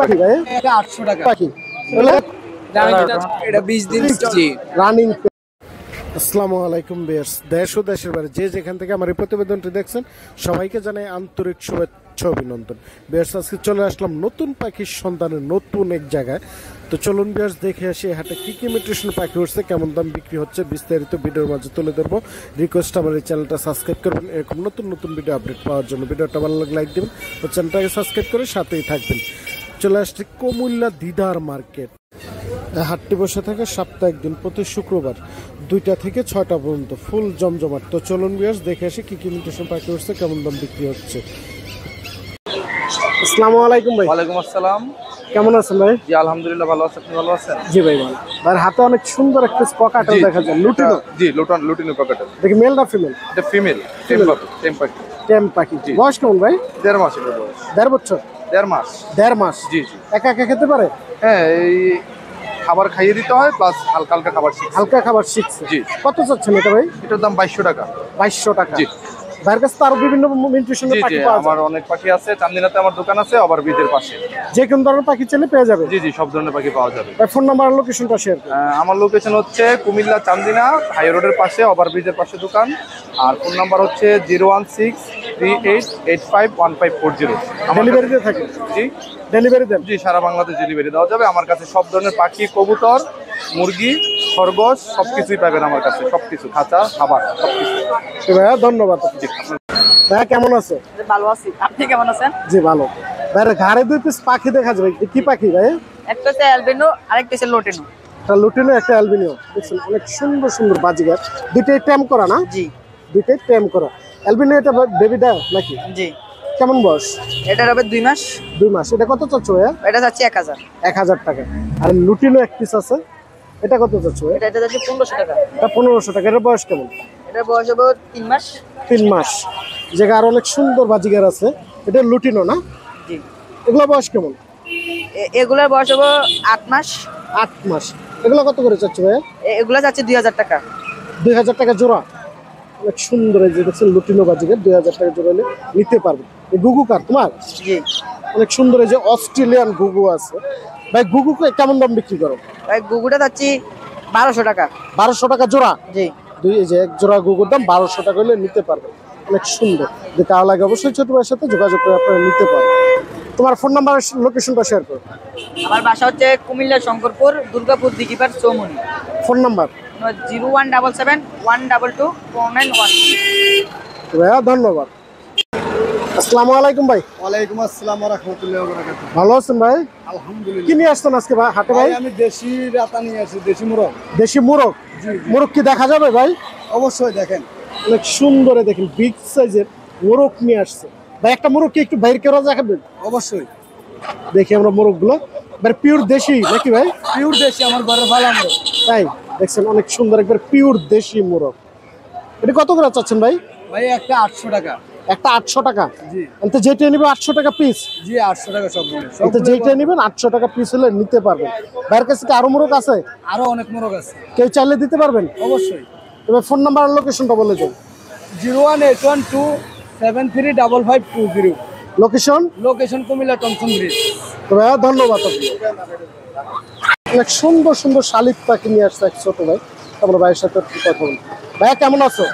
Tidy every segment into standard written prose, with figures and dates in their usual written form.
পাখি ভাই এটা 800 টাকা পাখি এটা 20 দিন জি রানিং। আসসালামু আলাইকুম ভিউয়ার্স, দেশ ও দেশের বাইরে যে যেখান থেকে আমার এই প্রতিবেদনটি দেখছেন সবাইকে জানাই আন্তরিক শুভেচ্ছা অভিনন্দন। ভিউয়ার্স, আজকে চলে আসলাম নতুন পাখির সন্ধানের নতুন এক জায়গায়। তো চলুন ভিউয়ার্স দেখে আসি হাটে কী কী মিউটেশন পাখি উঠছে, কেমন দাম বিক্রি হচ্ছে, বিস্তারিত ভিডিওর মাঝে তুলে ধরবো। রিকোয়েস্ট আমার এই চ্যানেলটা সাবস্ক্রাইব করবেন এরকম নতুন নতুন ভিডিও আপডেট পাওয়ার জন্য। ভিডিওটা ভালো লাগলে লাইক দেবেন ও চ্যানেলটাকে সাবস্ক্রাইব করে সাথেই থাকবেন। চলে আসছি কুমিল্লা দিদার মার্কেট। হাটটি বসে থাকে সপ্তাহে একদিন প্রতি শুক্রবার 2টা থেকে 6টা পর্যন্ত, ফুল জমজমাট। তো চলুন ভিউয়ার্স দেখে আসি কি কি মিউটেশন পাখি উঠছে, কেমন দাম বিক্রি হচ্ছে। আসসালামু আলাইকুম ভাই। ওয়ালাইকুম আসসালাম। কেমন আছেন ভাই? জি আলহামদুলিল্লাহ ভালো আছি, আপনি ভালো আছেন? জি ভাই ভালো। ভাই হাতে অনেক সুন্দর একটা ককাটেল দেখা যায়, লুটিনো। জি লুটিনো ককাটেল। দেখি মেল না ফিমেল? এটা ফিমেল, টেম পাখি। টেম পাখি। বয়স কেমন ভাই? 1.5 মাস এর বয়স। 1.5 বছর? 1.5 মাস। 1.5 মাস। জি জি। একা একা খেতে পারে? হ্যাঁ, এই খাবার খাইয়ে দিতে হয় প্লাস হালকা হালকা খাবার শিখছে। হালকা খাবার শিখছে। জি। কত চাচ্ছেন এটা ভাই? এটার দাম 2200 টাকা। 2200 টাকা। জি। ভাইয়ের কাছে তো আরো বিভিন্ন মিউটেশনের পাখি পাওয়া যায়। আমার অনেক পাখি আছে, চান্দিনাতে আমার দোকান আছে, আবার ব্রিজের পাশে। যে কোন ধরনের পাখি চাইলে পেয়ে যাবে? জি জি, সব ধরনের পাখি পাওয়া যাবে। ফোন নাম্বার আর লোকেশনটা শেয়ার করুন। আমার লোকেশন হচ্ছে কুমিল্লা চান্দিনা হাই রোডের পাশে, ওভার ব্রিজের পাশে দোকান। আর ফোন নাম্বার হচ্ছে 01638851540। ডেলিভারি দিয়ে থাকে? জি ডেলিভারি দেন? জি, সারা বাংলাদেশ ডেলিভারি দেওয়া যাবে। আমার কাছে সব ধরনের পাখি, কবুতর, মুরগি, খরগোশ সবকিছুই পাবেন আমার কাছে, সবকিছু, খাঁচা, খাবার সবকিছু। ভাইয়া ধন্যবাদ। ভাইয়া কেমন আছে? ভালো আছি, আপনি কেমন আছেন? জি ভালো। ভাইয়া ঘাড়ে 2 পিস পাখি দেখা যাবে, কি পাখি ভাই? একটা হচ্ছে অ্যালবিনো, আরেকটা হচ্ছে লোটিনো। একটা লুটিনো, একটা অ্যালবিনিও। দেখছেন অনেক সুন্দর সুন্দর বাজিগার, দুইটাই টেম করা না? জি, দুইটাই টেম করা। অ্যালবিনিও এটা বেবিটা নাকি? জি। কেমন বয়স? এটা হবে 2 মাস। 2 মাস। এটা কত চাচ্ছ ভাইয়া? এটা যাচ্ছে 1000। 1000 টাকা। আর লুটিনো এক পিস আছে, এটা কত চাচ্ছ ভাইয়া? এটা যাচ্ছে 1500 টাকা। এটা 1500 টাকা। এটার বয়স কেমন? এটার বয়স হবে 3 মাস। 3 মাস। জায়গা আর অনেক সুন্দর বাজিগার আছে। এটা লুটিনো না? জি। এগুলো বয়স কেমন? এগুলার বয়স হবে 8 মাস। 8 মাস। এগুলো কত করে চাচ্ছ ভাইয়া? এগুলা যাচ্ছে 2000 টাকা। 2000 টাকা জোড়া। অনেক সুন্দর, এই যে দেখছেন লুটিনো বাজিগার, 2000 টাকা জোড়া হলে নিতে পারবে। এই গুগু কার তোমার? জি। অনেক সুন্দর, এই যে অস্ট্রেলিয়ান গুগু আছে। ভাই গুগু কেমন দাম বিক্রি করো? ভাই গুগুটা যাচ্ছে 1200 টাকা। 1200 টাকা জোড়া? জি। এই যে এক জোড়া গুগুর দাম 1200 টাকা হলে নিতে পারবে। অনেক সুন্দর, যে কালো লাগে অবশ্যই ছোট ভাইয়ের সাথে যোগাযোগ করে আপনারা নিতে পারবেন। তোমার ফোন নাম্বার লোকেশনটা শেয়ার করো। আমার বাসা হচ্ছে কুমিল্লা শঙ্করপুর, দুর্গাপুর দিঘিপার, চৌমনি। Phone number 01771224991। ভাইয়া ধন্যবাদ। আসসালামু আলাইকুম ভাই। ওয়ালাইকুম আসসালাম ওয়া রাহমাতুল্লাহি ওয়া বারাকাতুহু। ভালো আছেন ভাই? আলহামদুলিল্লাহ। কি নিয়ে আসছেন আজকে ভাই হাটে ভাই? আমি দেশি রাতা নিয়ে আসি, দেশি মুরগ। দেশি মোরগ? মোরগ কি দেখা যাবে ভাই? অবশ্যই দেখেন। অনেক সুন্দর, দেখেন বিগ সাইজের মোরগ নিয়ে আসছে ভাই। একটা মোরগ কি একটু বাইরে করা যাবে? অবশ্যই। দেখি আমরা মোরগগুলো। ভাই পিওর দেশি নাকি ভাই? পিওর দেশি, আমার ঘরে পালা মোরগ। তাই দেখছেন অনেক সুন্দর একবার পিওর দেশি মোরগ। এটা কত করে চাচ্ছেন ভাই? ভাই একটা 800 টাকা। একটা 800 টাকা? জি। তো যেটা নেবেন 800 টাকা পিস? জি 800 টাকা সব মিলে। তো যেটা নেবেন 800 টাকা পিস হলে নিতে পারবেন। ভাইয়ের কাছে কি আরো মোরগ আছে? আরো অনেক মোরগ আছে। কেউ চাইলে দিতে পারবেন? অবশ্যই। তবে ফোন নাম্বার আর লোকেশনটা বলে দেন। 01812735520। Location? Location Cumilla Tomson bridge. তো ভাইয়া ধন্যবাদ আপনি। অনেক সুন্দর সুন্দর শালিক পাখি নিয়ে আসছে এক ছোট ভাই। আমরা ভাইয়ের সাথে কথা বলি। ভাইয়া কেমন আছো?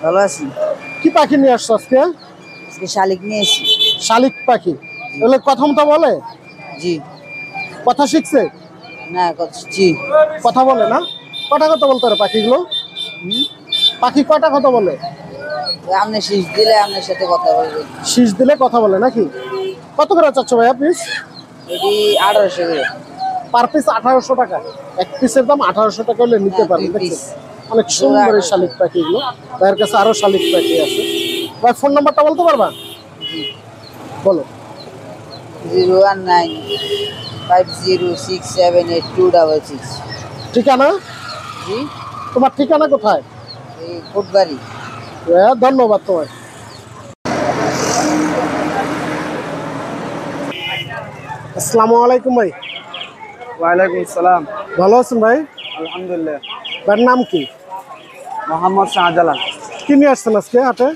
ভালো আছি। কি পাখি নিয়ে আসছো আজকে? আজকে শালিক নিয়ে এসেছি। শালিক পাখি এগুলো কথা মতো বলে? জি। কথা শিখছে? না, জি। কথা বলে না? কটা কথা বলতে পারে পাখিগুলো? পাখি কটা কথা বলে? আপনি শীষ দিলে আপনার সাথে কথা বলবেন। শীষ দিলে কথা বলে নাকি? কত করে চাচ্ছ ভাইয়া পিস? এটি 1800 করে। পার পিস 1800 টাকা। এক পিসের দাম 1800 টাকা হলে নিতে পারবেন। অনেক সুন্দর এই শালিক পাখি গুলো। ভাইয়ের কাছে আরো শালিক পাখি আছে। ভাই ফোন নাম্বারটা বলতে পারবা? বলো। 01950678266। ঠিকানা? জি। তোমার ঠিকানা কোথায়? এই কোটবাড়ি। ধন্যবাদ তোমায়। আসসালামু আলাইকুম ভাই। ওয়ালাইকুম আসসালাম। ভালো আছেন ভাই? আলহামদুলিল্লাহ। ভাইয়ের নাম কি? মোহাম্মদ শাহজালাল। কি নিয়ে আসছেন আজকে হাটে?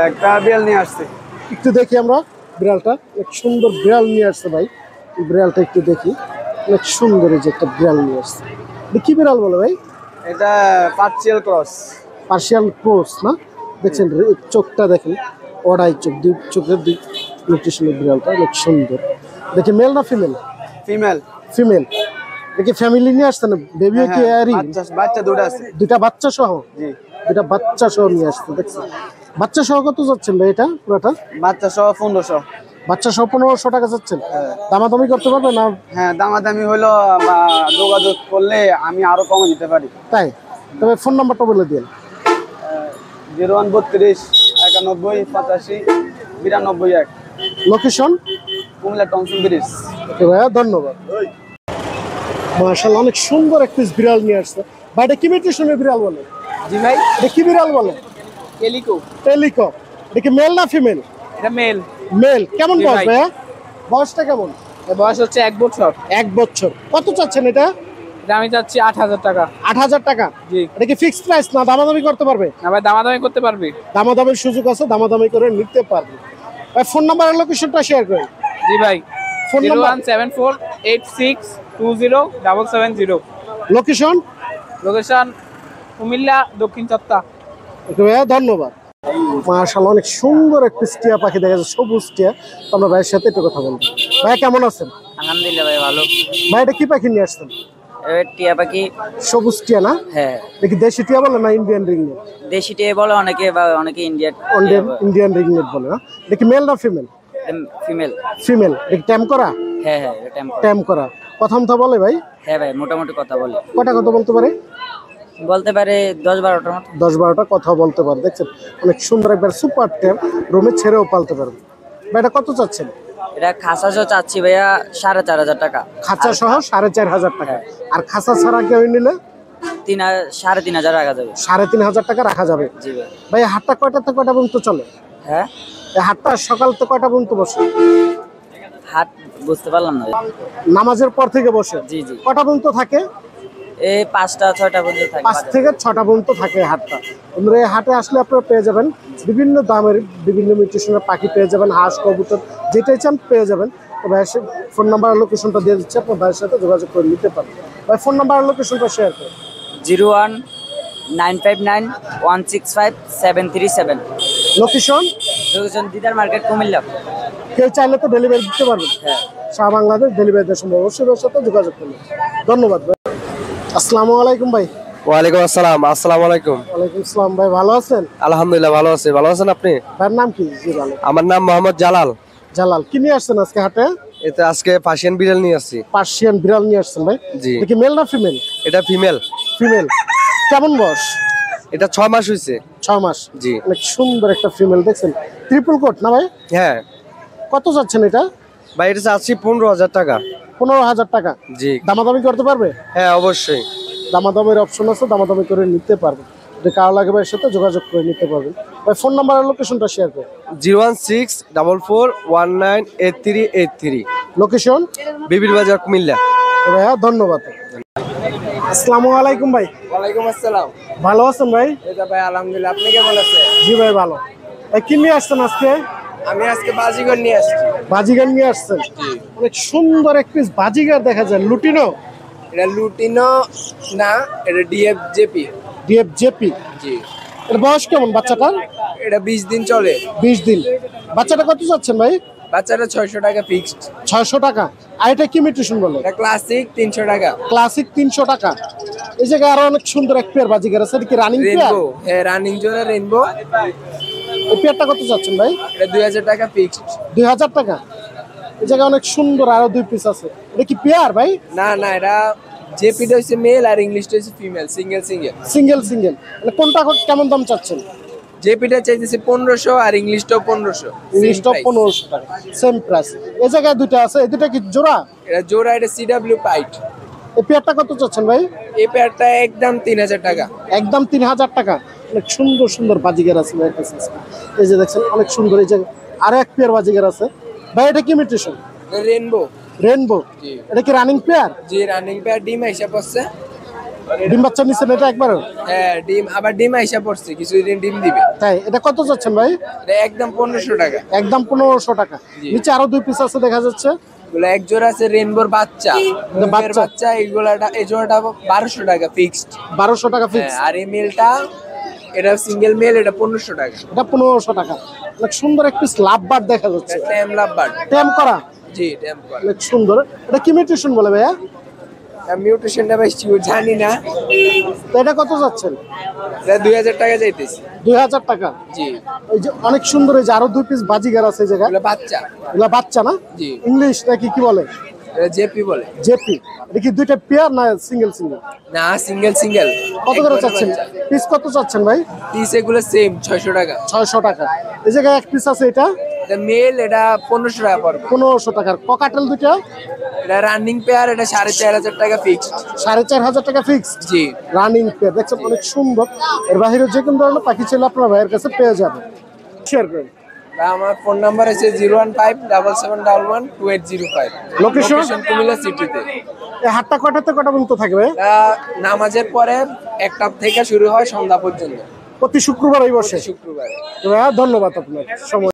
একটা বিড়াল নিয়ে আসছি। একটু দেখি আমরা। বিড়ালটা এক সুন্দর বিড়াল নিয়ে আসছে ভাই। এই বিড়ালটা একটু দেখি, অনেক সুন্দর এই যে একটা বিড়াল নিয়ে আসছে। এটা কি বিড়াল বলে ভাই? এটা পার্সিয়াল ক্রস। পার্সিয়াল ক্রস না? দেখছেন চোখটা দেখেন, ওড়াই চোখ, দুই চোখের দুই নিউট্রিশনের বিড়ালটা অনেক সুন্দর। দেখি মেল না ফিমেল? ফিমেল। ফিমেল। দেখি ফ্যামিলি নিয়ে আসছে না? বেবিও কি এরই? বাচ্চা দুটো আছে। দুটা বাচ্চা সহ? জি। দুটা বাচ্চা সহ নিয়ে আসছে দেখছেন। বাচ্চা সহ কত যাচ্ছেন ভাই এটা পুরোটা? বাচ্চা সহ 1500। বাচ্চা সহ 1500 টাকা যাচ্ছেন। দামাদামি করতে পারবে না? হ্যাঁ, দামাদামি হলো বা যোগাযোগ করলে আমি আরো কমে দিতে পারি। তাই? তবে ফোন নাম্বারটা বলে দিন। 0132 91 85 92 1। Location? Cumilla Tomson bridge. Okay ভাইয়া, ধন্যবাদ। মাশাআল্লাহ, অনেক সুন্দর এক পিস বিড়াল নিয়ে আসছে ভাই। এটা কি মিউটেশনের বিড়াল বলে? জি ভাই। এটা কি বিড়াল বলে? কেলিকো। টেলিকো। এটা কি মেল না ফিমেল? এটা মেল। মেল। কেমন জি বয়স ভাই। ভাইয়া? বয়সটা কেমন? এর বয়স হচ্ছে 1 বছর। 1 বছর। কত চাচ্ছেন এটা? এটা আমি চাচ্ছি 8000 টাকা। 8000 টাকা। জি। এটা কি ফিক্সড প্রাইস না দামাদামি করতে পারবে? না ভাই, দামাদামি করতে পারবি। দামাদামির সুযোগ আছে, দামাদামি করে নিতে পারবে ভাই। ফোন নাম্বার আর লোকেশনটা শেয়ার করেন। জি ভাই। Phone number 01748620770। Location? Location Comilla দক্ষিণ চাত্তা। ওকে ভাইয়া, ধন্যবাদ। মাশাআল্লাহ, অনেক সুন্দর এক পিস টিয়া পাখি দেখা যাচ্ছে, সবুজ টিয়া। তো আমরা ভাইয়ের সাথে একটু কথা বলবো। ভাই কেমন আছেন? আলহামদুলিল্লাহ ভাই, ভালো। ভাই এটা কি পাখি নিয়ে আসছেন? টিয়া পাখি। সবুজ টিয়া না? হ্যাঁ, দেখি দেশি টিয়া বলে না ইন্ডিয়ান রিংনেট? দেশি টিয়া বলে অনেকে, বা অনেকে ইন্ডিয়ান। ইন্ডিয়ান রিংনেট বলে না? দেখি মেল না ফিমেল? ফিমেল। ফিমেল। দেখি ট্যাম করা? হ্যাঁ হ্যাঁ, এটা ট্যাম করা। কথা মতো বলে ভাই? হ্যাঁ ভাই, মোটামুটি কথা বলে। কটা কথা বলতে পারে? বলতে পারে 10-12টার মতো। 10-12টা কথা বলতে পারে। দেখছেন অনেক সুন্দর একবার সুপার ট্যাম, রুমে ছেড়েও পালতে পারবে ভাই। এটা কত চাচ্ছেন? এটা খাসা সহ চাচ্ছি ভাইয়া 4500 টাকা। খাঁচা সহ 4500 টাকা। আর খাঁচা ছাড়া কেউ নিলে 3500 রাখা যাবে। 3500 টাকা রাখা যাবে। জি ভাই। ভাই হাটটা কয়টা থেকে কয়টা পর্যন্ত চলে? হ্যাঁ, এই হাটটা সকাল থেকে কয়টা পর্যন্ত বসে? হাট বুঝতে পারলাম না। নামাজের পর থেকে বসে? জি জি। কয়টা পর্যন্ত থাকে? এই 5টা-6টা পর্যন্ত থাকে। 5 থেকে 6টা পর্যন্ত থাকে এই হাটটা। আপনারা এই হাটে আসলে আপনারা পেয়ে যাবেন বিভিন্ন দামের বিভিন্ন মিউটেশনের পাখি পেয়ে যাবেন, হাঁস, কবুতর, যেটাই চান পেয়ে যাবেন। তো ভাইয়ের ফোন নাম্বার আর লোকেশনটা দিয়ে দিচ্ছে, আপনার ভাইয়ের সাথে যোগাযোগ করে নিতে পারেন। ভাই ফোন নাম্বার আর লোকেশনটা শেয়ার করুন। 01959165737। লোকেশন? লোকেশন দিদার মার্কেট, কুমিল্লা। কেউ চাইলে তো ডেলিভারি দিতে পারবেন। হ্যাঁ। সারা বাংলাদেশ ডেলিভারি দেওয়ার সম্ভব। অবশ্যই ভাইয়ের সাথে যোগাযোগ করুন। ধন্যবাদ ভাই। আসসালামু আলাইকুম ভাই। ওয়ালাইকুম আসসালাম। আসসালামু আলাইকুম। ওয়ালাইকুম আসসালাম ভাই, ভালো আছেন? আলহামদুলিল্লাহ ভালো আছি। ভালো আছেন আপনি? ভাইয়ের নাম কি? জি ভালো। আমার নাম মোহাম্মদ জালাল। জালাল। কি নিয়ে আসছেন আজকে হাটে? এটা আজকে পার্সিয়ান বিড়াল নিয়ে আসছি। পার্সিয়ান বিড়াল নিয়ে আসছেন ভাই? জি। দেখি মেল না ফিমেল? এটা ফিমেল। ফিমেল। কেমন বয়স? এটা 6 মাস হয়েছে। 6 মাস। জি। অনেক সুন্দর একটা ফিমেল দেখছেন, ট্রিপল কোট না ভাই? হ্যাঁ কত যাচ্ছেন এটা? ভাই, এটা চাচ্ছি 15,000 টাকা। 15,000 টাকা। জি। দামাদামি করতে পারবে? হ্যাঁ অবশ্যই। দামাদামির অপশন আছে, দামাদামি করে নিতে পারবে। যদি কারো লাগে ভাইয়ের সাথে যোগাযোগ করে নিতে পারবেন। ভাই ফোন নাম্বার আর লোকেশনটা শেয়ার করুন। 01644198383। লোকেশন? বিবির বাজার, কুমিল্লা। ভাইয়া ধন্যবাদ। আসসালামু আলাইকুম ভাই। ওয়ালাইকুম আসসালাম। ভালো আছেন ভাই? এটা ভাই আলহামদুলিল্লাহ। আপনি কেমন আছেন? জি ভাই ভালো। ভাই কি নিয়ে আসছেন আজকে? আমি আজকে বাজিগর নিয়ে আসছি। বাজিগার নিয়ে আসছেন? অনেক সুন্দর এক পিস বাজিগার দেখা যায়। লুটিনো? এটা লুটিনো না, এটা ডিএফজেপি। ডিএফজেপি। জি। এর বয়স কেমন বাচ্চাটার? এটা 20 দিন চলে। 20 দিন। বাচ্চাটা কত যাচ্ছেন ভাই? বাচ্চাটা 600 টাকা ফিক্সড। 600 টাকা। আর এটা কি মিউটেশন বলে? এটা ক্লাসিক 300 টাকা। ক্লাসিক 300 টাকা। এই জায়গায় আরো অনেক সুন্দর এক পেয়ার বাজিগার আছে। এটা কি রানিং পেয়ার? রেইনবো। হ্যাঁ, রানিং জোড়া রেইনবো। এই পেয়ারটা কত যাচ্ছেন ভাই? এটা 2000 টাকা ফিক্সড। 2000 টাকা। এই জায়গায় অনেক সুন্দর আরো 2 পিস আছে। এটা কি পেয়ার ভাই? না না, এটা জেপিটা হচ্ছে মেল আর ইংলিশটা হচ্ছে female. Single single. Single single. মানে কোনটা কেমন দাম চাচ্ছেন? জেপিটা চাইতেছে 1500 আর ইংলিশটাও 1500। ইংলিশটা 1500 টাকা। Same price. এই জায়গায় দুটো আছে। এই দুটো কি জোড়া? এটা জোড়া, এটা সিডব্লিউ পাইট। এই পেয়ারটা কত চাচ্ছেন ভাই? এই পেয়ারটা একদম 3000 টাকা। একদম 3000 টাকা। অনেক সুন্দর সুন্দর বাজিগার আছে ভাই কাছে। এই যে দেখছেন অনেক সুন্দর। এই যে আরো এক পেয়ার বাজিগার আছে ভাই। এটা কি মিউটেশন? রেইনবো। রেইনবো। জি। এটা কি রানিং পেয়ার? জি, রানিং পেয়ার। ডিম হিসাব হচ্ছে ডিম বাচ্চা নিচ্ছেন এটা একবার? হ্যাঁ ডিম, আবার ডিম আইসা পড়ছে, কিছুদিন ডিম দিবে। তাই এটা কত যাচ্ছেন ভাই? এটা একদম 1500 টাকা। একদম 1500 টাকা। নিচে আরো 2 পিস আছে দেখা যাচ্ছে। এগুলো এক জোড়া আছে রেইনবোর বাচ্চা, বাচ্চা। বাচ্চা এগুলাটা, এই জোড়াটা 1200 টাকা ফিক্সড। 1200 টাকা ফিক্স। আর এই মেলটা, এটা সিঙ্গেল মেল, এটা 1500 টাকা। এটা 1500 টাকা। অনেক সুন্দর এক পিস লাভ বার্ড দেখা যাচ্ছে। ট্যাম লাভবার্ড। ট্যাম করা? জি ট্যাম করা। অনেক সুন্দর। এটা কি মিউটেশন বলে ভাইয়া? মিউটেশনটা ভাই জানি না। তো এটা কত যাচ্ছেন? এটা 2000 টাকা যাইতেছে। 2000 টাকা। জি। এই যে অনেক সুন্দর, এই যে আরো 2 পিস বাজিগার আছে এই জায়গায়। এগুলো বাচ্চা। এগুলা বাচ্চা না? জি। ইংলিশ নাকি কি বলে? এটা জেপি বলে। জেপি। এটা কি দুইটা পেয়ার না সিঙ্গেল সিঙ্গেল? না সিঙ্গেল সিঙ্গেল। কত করে চাচ্ছেন? পিস কত চাচ্ছেন ভাই? পিস এগুলো সেম 600 টাকা। 600 টাকা। এই জায়গায় এক পিস আছে এটা এটা মেল, এটা 1500 টাকা পড়বে। 1500 টাকার। ককাটেল দুইটা এটা রানিং পেয়ার, এটা 4500 টাকা ফিক্সড। 4500 টাকা ফিক্সড। জি। রানিং পেয়ার দেখছেন অনেক সুন্দর। এর বাইরে যে কোনো ধরনের পাখি ছিল আপনার ভাইয়ের কাছে পেয়ে যাবেন। শেয়ার করেন। আমার ফোন নাম্বার আছে 01577112805। লোকেশন? কুমিল্লা সিটিতে। এই হাটটা কটাতে কটা পর্যন্ত থাকবে? নামাজের পরে 1টা থেকে শুরু হয় সন্ধ্যা পর্যন্ত, প্রতি শুক্রবার এই বসে? শুক্রবারে। ধন্যবাদ আপনার সময়।